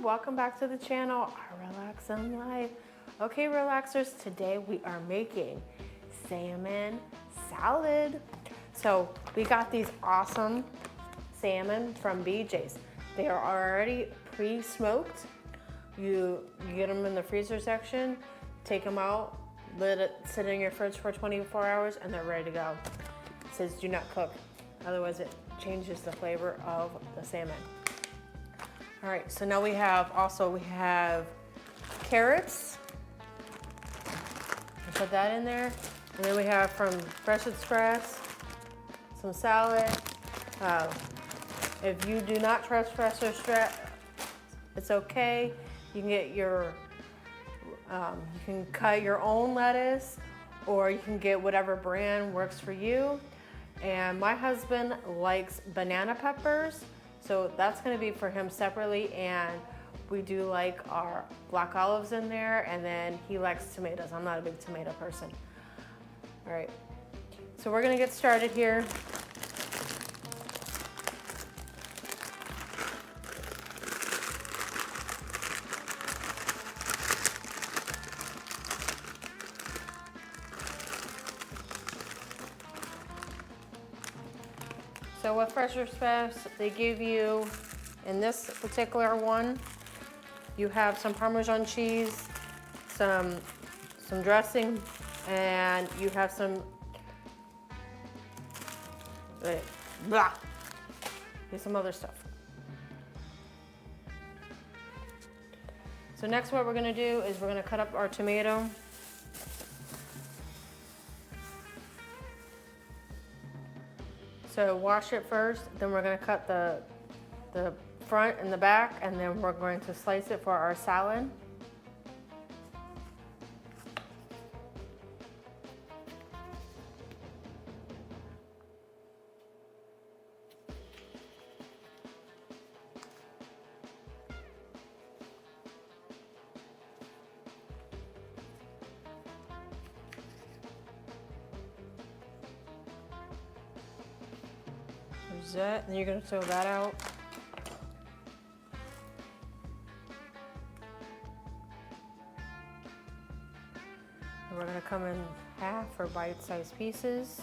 welcome back to the channel, our Relaxing Life. Okay, relaxers, today we are making salmon salad. So we got these awesome salmon from BJ's. They are already pre-smoked. You get them in the freezer section, take them out, let it sit in your fridge for 24 hours, and they're ready to go. It says do not cook, otherwise it changes the flavor of the salmon. All right, so now we have carrots. Put that in there. And then we have from Fresh Express, some salad. If you do not trust Fresh Express, it's okay. You can get you can cut your own lettuce, or you can get whatever brand works for you. And my husband likes banana peppers, so that's gonna be for him separately. And we do like our black olives in there, and then he likes tomatoes. I'm not a big tomato person. All right, so we're gonna get started here. So with Fresh Express, they give you, in this particular one, you have some Parmesan cheese, some dressing, and you have some, here's some other stuff. So next what we're gonna do is we're gonna cut up our tomato. So wash it first, then we're gonna cut the front and the back, and then we're going to slice it for our salad. There's that, and you're gonna throw that out. And we're gonna come in half or bite-sized pieces.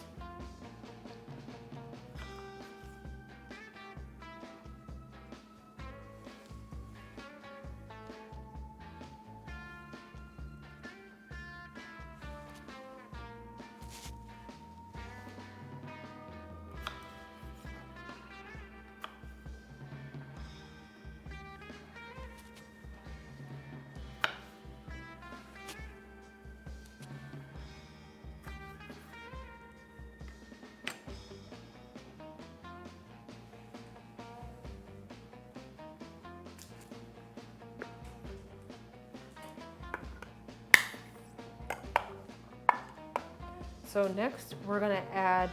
So next we're gonna add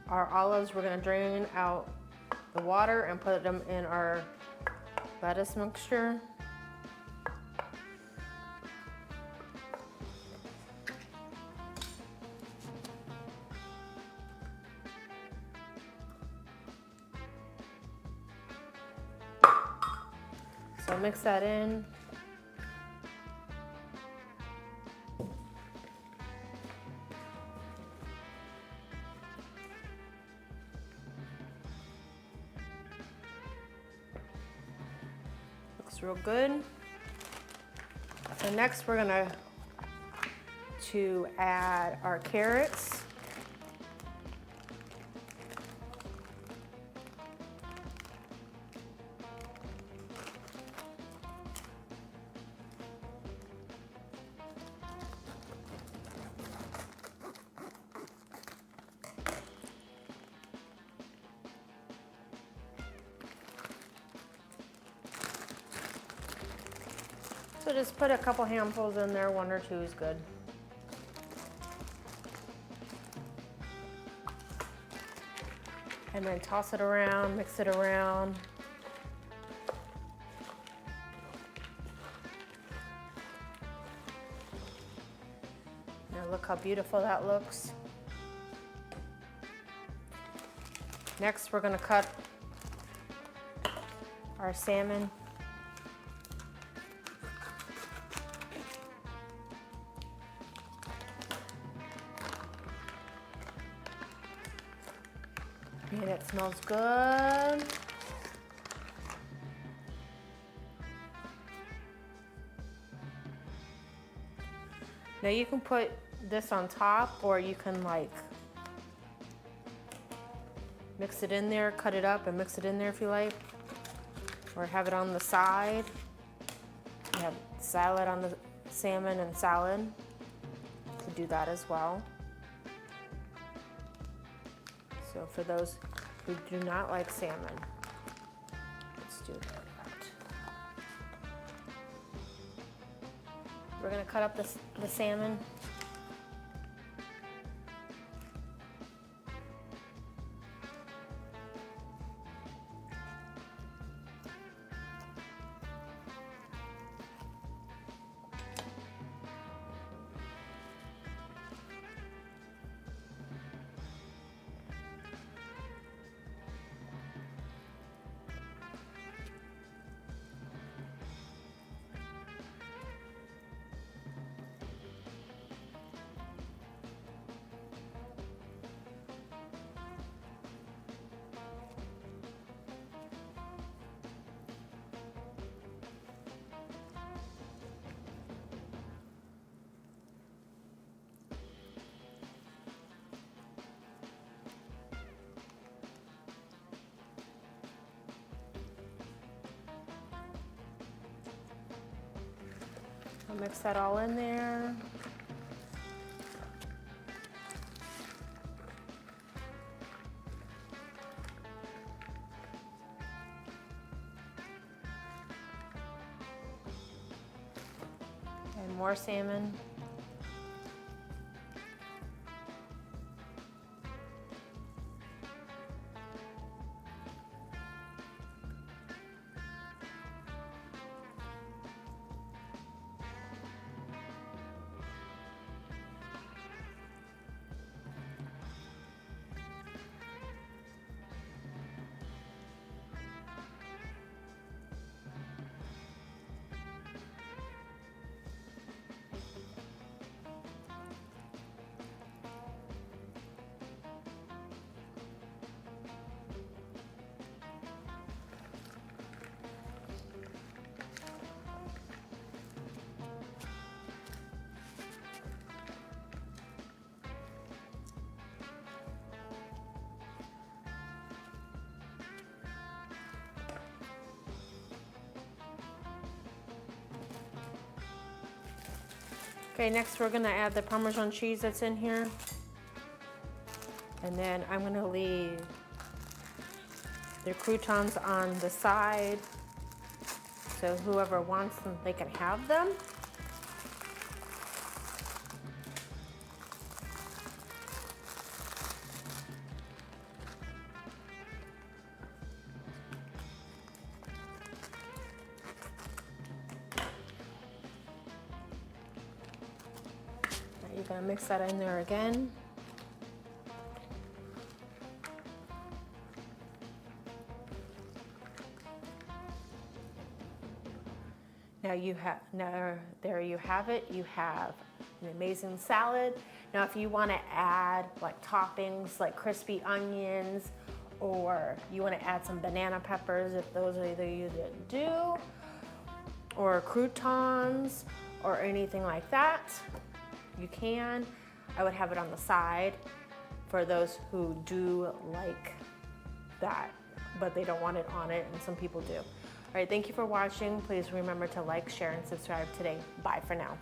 our olives. We're gonna drain out the water and put them in our lettuce mixture. So mix that in. Real good. So next we're gonna add our carrots. So just put a couple handfuls in there, 1 or 2 is good. And then toss it around, mix it around. Now look how beautiful that looks. Next, we're gonna cut our salmon. smells good. Now you can put this on top, or you can like mix it in there, cut it up and mix it in there if you like, or have it on the side. You have salad on the salmon and salad. You could do that as well. So for those who do not like salmon, let's do that. We're gonna cut up the salmon. I'll mix that all in there. And more salmon. Okay, next we're gonna add the Parmesan cheese that's in here. And then I'm gonna leave the croutons on the side, so whoever wants them, they can have them. You're gonna mix that in there again. Now there you have it. You have an amazing salad. Now if you want to add like toppings like crispy onions, or you want to add some banana peppers, if those are either you that do, or croutons or anything like that, you can. I would have it on the side for those who do like that, but they don't want it on it, and some people do. All right, thank you for watching. Please remember to like, share, and subscribe today. Bye for now.